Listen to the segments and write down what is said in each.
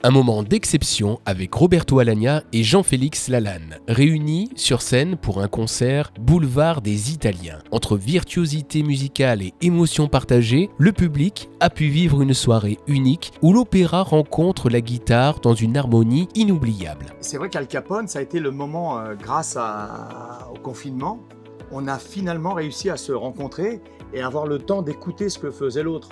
Un moment d'exception avec Roberto Alagna et Jean-Félix Lalanne, réunis sur scène pour un concert Boulevard des Italiens. Entre virtuosité musicale et émotion partagée, le public a pu vivre une soirée unique où l'opéra rencontre la guitare dans une harmonie inoubliable. C'est vrai qu'Al Capone, ça a été le moment, grâce au confinement, on a finalement réussi à se rencontrer et avoir le temps d'écouter ce que faisait l'autre.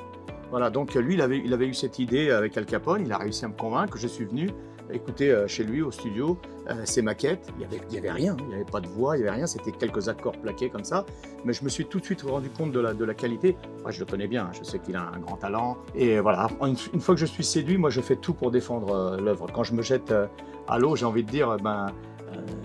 Voilà, donc lui, il avait eu cette idée avec Al Capone, il a réussi à me convaincre, je suis venu écouter chez lui au studio ses maquettes, il y avait rien, il n'y avait pas de voix, il n'y avait rien, c'était quelques accords plaqués comme ça, mais je me suis tout de suite rendu compte de la qualité. Moi, je le connais bien, je sais qu'il a un grand talent, et voilà, une fois que je suis séduit, moi je fais tout pour défendre l'œuvre. Quand je me jette à l'eau, j'ai envie de dire,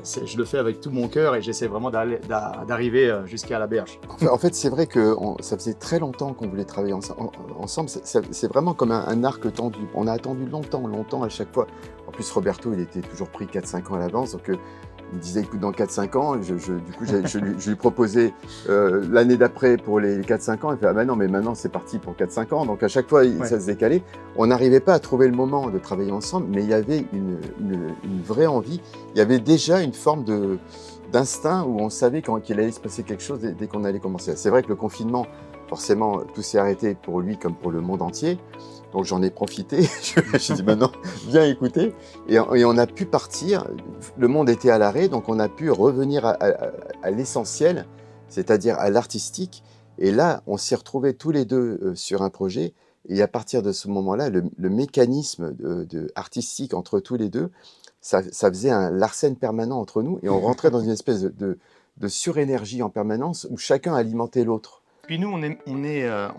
je le fais avec tout mon cœur et j'essaie vraiment d'arriver jusqu'à la berge. En fait, c'est vrai que ça faisait très longtemps qu'on voulait travailler ensemble. C'est vraiment comme un arc tendu. On a attendu longtemps à chaque fois. En plus, Roberto, il était toujours pris 4-5 ans à l'avance. Donc, il me disait, écoute, dans 4-5 ans, du coup, je lui proposais l'année d'après pour les 4-5 ans. Il fait, ah ben non, mais maintenant, c'est parti pour 4-5 ans. Donc, à chaque fois, ça se décalait. On n'arrivait pas à trouver le moment de travailler ensemble, mais il y avait une vraie envie. Il y avait déjà une forme d'instinct où on savait qu'il allait se passer quelque chose dès qu'on allait commencer. C'est vrai que le confinement, forcément, tout s'est arrêté pour lui comme pour le monde entier. Donc j'en ai profité, je dis maintenant, viens écouter. Et on a pu partir, le monde était à l'arrêt, donc on a pu revenir à l'essentiel, c'est-à-dire à l'artistique. Et là, on s'est retrouvés tous les deux sur un projet. Et à partir de ce moment-là, le mécanisme artistique entre tous les deux, ça faisait un Larsen permanent entre nous. Et on rentrait dans une espèce de surénergie en permanence où chacun alimentait l'autre. Puis nous, on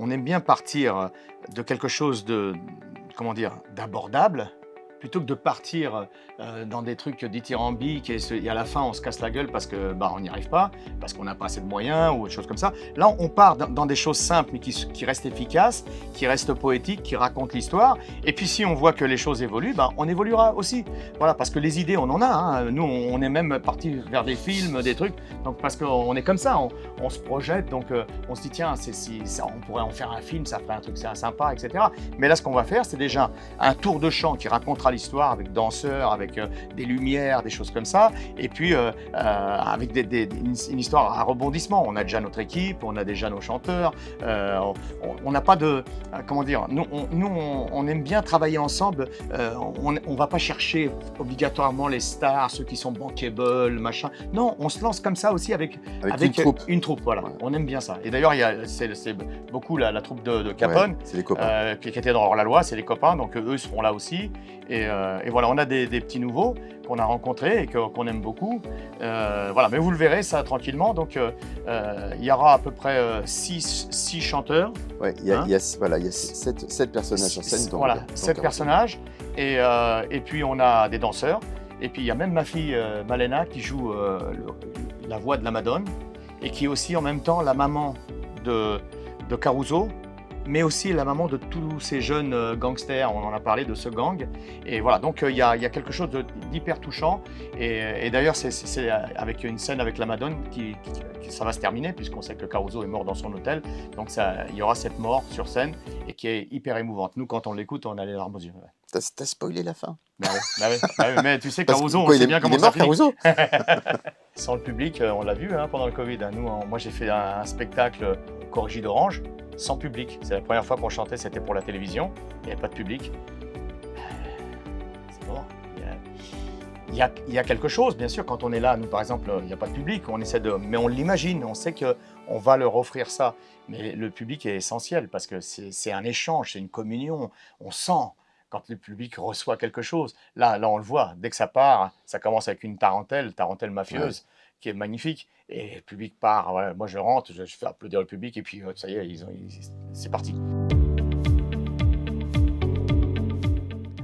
aime bien partir de quelque chose d'abordable, plutôt que de partir dans des trucs dithyrambiques et à la fin on se casse la gueule parce que on n'y arrive pas, parce qu'on n'a pas assez de moyens ou autre chose comme ça. Là, on part dans des choses simples mais qui restent efficaces, qui restent poétiques, qui racontent l'histoire. Et puis si on voit que les choses évoluent, on évoluera aussi. Voilà, parce que les idées, on en a. Hein. Nous, on est même parti vers des films, des trucs. Donc parce qu'on est comme ça, on se projette. Donc on se dit tiens, on pourrait en faire un film, ça ferait un truc sympa, etc. Mais là, ce qu'on va faire, c'est déjà un tour de chant qui racontera l'histoire avec danseurs, avec des lumières, des choses comme ça, et puis avec une histoire à rebondissement. On a déjà notre équipe, on a déjà nos chanteurs, on n'a pas de... comment dire, nous on aime bien travailler ensemble, on va pas chercher obligatoirement les stars, ceux qui sont bankable, machin. Non, on se lance comme ça aussi avec une troupe. Voilà. Ouais. On aime bien ça. Et d'ailleurs, c'est beaucoup la troupe de Capone, c'est les copains. Qui était dans Hors-la-Loi, c'est les copains, donc eux seront là aussi. Et voilà, on a des petits nouveaux qu'on a rencontrés et qu'on aime beaucoup. Voilà, mais vous le verrez ça tranquillement. Donc il y aura à peu près 6 chanteurs. Ouais, il y a 7 personnages sur scène. Voilà, 7 personnages. Et puis on a des danseurs. Et puis il y a même ma fille Malena qui joue la voix de la Madone et qui est aussi en même temps la maman de Caruso, mais aussi la maman de tous ces jeunes gangsters, on en a parlé de ce gang. Et voilà, donc il y a quelque chose d'hyper touchant. Et d'ailleurs, c'est avec une scène avec la Madone qui ça va se terminer, puisqu'on sait que Caruso est mort dans son hôtel. Donc il y aura cette mort sur scène et qui est hyper émouvante. Nous, quand on l'écoute, on a les larmes aux yeux. Ouais. T'as spoilé la fin. Mais tu sais, Caruso, on sait bien comment ça finit. Caruso. Sans le public, on l'a vu pendant le Covid. Moi, j'ai fait un spectacle Corrigi d'Orange, sans public. C'est la première fois qu'on chantait, c'était pour la télévision. Il n'y avait pas de public. C'est mort. Il y a quelque chose, bien sûr, quand on est là. Nous, par exemple, il n'y a pas de public. Mais on l'imagine. On sait qu'on va leur offrir ça. Mais le public est essentiel parce que c'est un échange, c'est une communion. On sent quand le public reçoit quelque chose. Là, on le voit. Dès que ça part, ça commence avec une tarentelle mafieuse, qui est magnifique. Et le public part. Voilà, moi, je rentre, je fais applaudir le public et puis ça y est, c'est parti.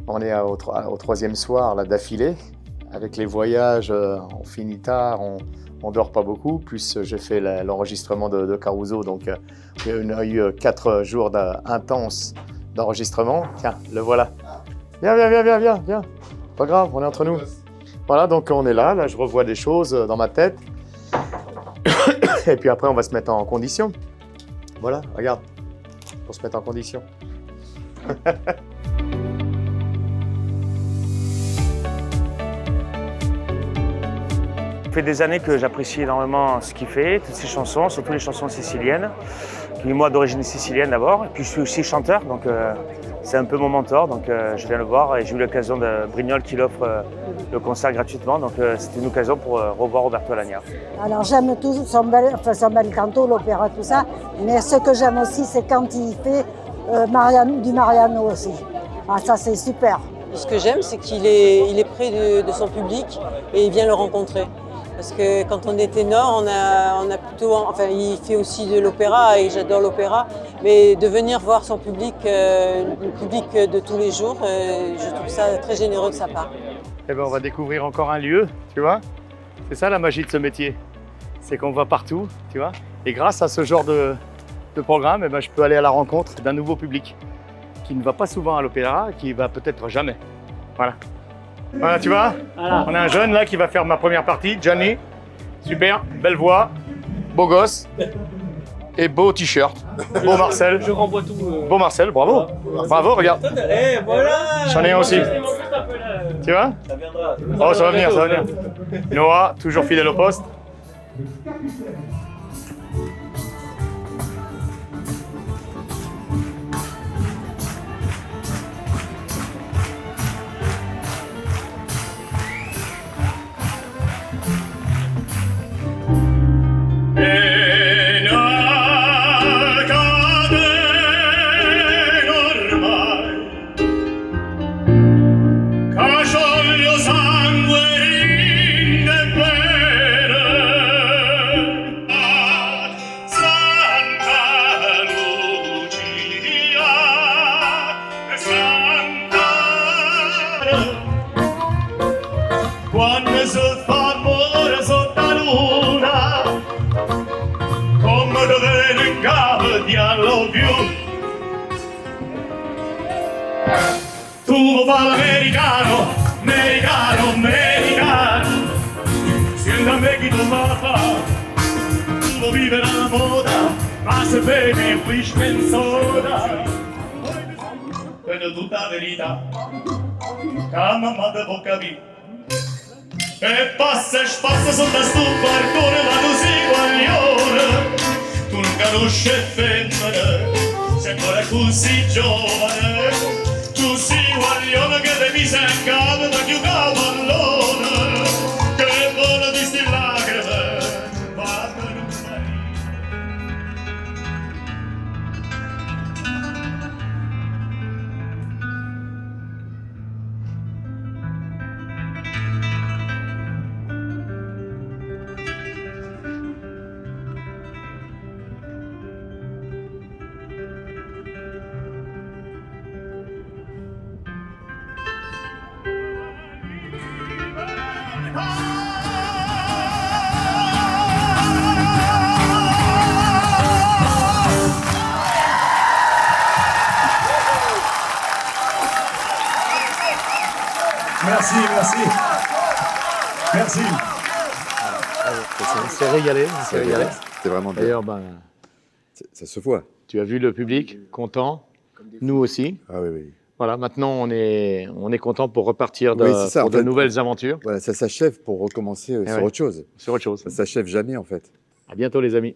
On est au 3e soir là, d'affilée. Avec les voyages, on finit tard, on dort pas beaucoup. Plus j'ai fait l'enregistrement de Caruso. Donc, on a eu 4 jours intenses d'enregistrement. Tiens, le voilà. Viens. Pas grave, on est entre nous. Voilà, donc on est là, je revois des choses dans ma tête. Et puis après, on va se mettre en condition. Voilà, regarde, pour se mettre en condition. Ça fait des années que j'apprécie énormément ce qu'il fait, toutes ses chansons, surtout les chansons siciliennes. Puis moi d'origine sicilienne d'abord, et puis je suis aussi chanteur, donc c'est un peu mon mentor, donc je viens le voir et j'ai eu l'occasion de Brignoles qui l'offre le concert gratuitement, donc c'était une occasion pour revoir Roberto Alagna. Alors j'aime tout, son bel canto, l'opéra, tout ça, mais ce que j'aime aussi, c'est quand il fait du Mariano aussi. Ah, ça c'est super. Ce que j'aime, c'est qu'il est près de son public et il vient le rencontrer. Parce que quand on est ténor, on a plutôt, enfin, il fait aussi de l'opéra et j'adore l'opéra, mais de venir voir son public, le public de tous les jours, je trouve ça très généreux de sa part. Eh ben, on va découvrir encore un lieu, tu vois. C'est ça la magie de ce métier, c'est qu'on va partout, tu vois. Et grâce à ce genre de programme, eh ben, je peux aller à la rencontre d'un nouveau public qui ne va pas souvent à l'opéra, qui va peut-être jamais. Voilà. Voilà, tu vois, on a un jeune là qui va faire ma première partie, Gianni. Super, belle voix, beau gosse et beau t-shirt. Beau Marcel. Je renvoie tout. Beau Marcel, bravo. Bravo, regarde. Eh, voilà. J'en ai un aussi. Tu vois? Ça viendra. Oh, ça va venir, ça va venir. Noah, toujours fidèle au poste. Quando sul famore sotto la luna, come dove in capo di I love you. Tu vuoi fare l'americano, americano, americano, siendo a me che tu va a fare. Tu vuoi vivere alla moda, ma se bevi whisky e soda, vedo tutta la verità, che mamma te può capire. E passa sotto sto balcone, ma tu sei guaglione, tu non conosci femmine, sei ancora così giovane, tu sei guaglione che devi seccare da più cavallone, che vuole di sti lacrime, vanno in un Merci, merci. Merci. On s'est régalé, on s'est régalé. C'était vraiment bien. D'ailleurs, ben, Ça se voit. tu as vu le public content, nous aussi. Ah oui, oui. Voilà, maintenant on est content pour repartir Oui, c'est ça, pour en de fait. nouvelles aventures Voilà, ça s'achève pour recommencer sur ouais. autre chose. sur autre chose. Ça s'achève jamais en fait. À bientôt les amis.